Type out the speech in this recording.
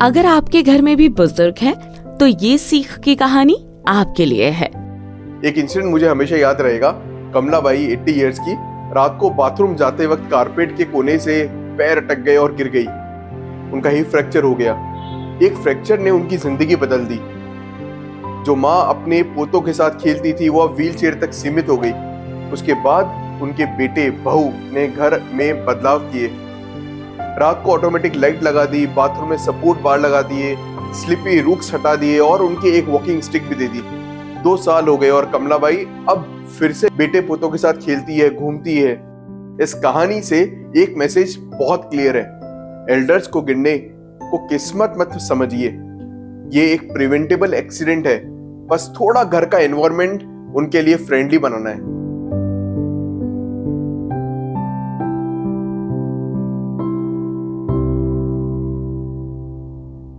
अगर आपके घर में भी बुजुर्ग हैं, तो ये सीख की कहानी आपके लिए है। एक इंसिडेंट मुझे हमेशा याद रहेगा। कमलाबाई 80 इयर्स की रात को बाथरूम जाते वक्त कारपेट के कोने से पैर अटक गए और गिर गई। उनका हिप फ्रैक्चर हो गया। एक फ्रैक्चर ने उनकी जिंदगी बदल दी। जो माँ अपने पोतों के साथ खेलती थी वह व्हीलचेयर तक सीमित हो गई। उसके बाद उनके बेटे बहू ने घर में बदलाव किए। रात को ऑटोमेटिक लाइट लगा दी, बाथरूम में सपोर्ट बार लगा दिए, स्लिपी रूक्स हटा दिए और उनकी एक वॉकिंग स्टिक भी दे दी। 2 साल हो गए और कमलाबाई अब फिर से बेटे पोतों के साथ खेलती है, घूमती है। इस कहानी से एक मैसेज बहुत क्लियर है। एल्डर्स को गिरने को किस्मत मत समझिए। ये एक प्रिवेंटेबल एक्सीडेंट है। बस थोड़ा घर का एनवायरनमेंट उनके लिए फ्रेंडली बनाना है।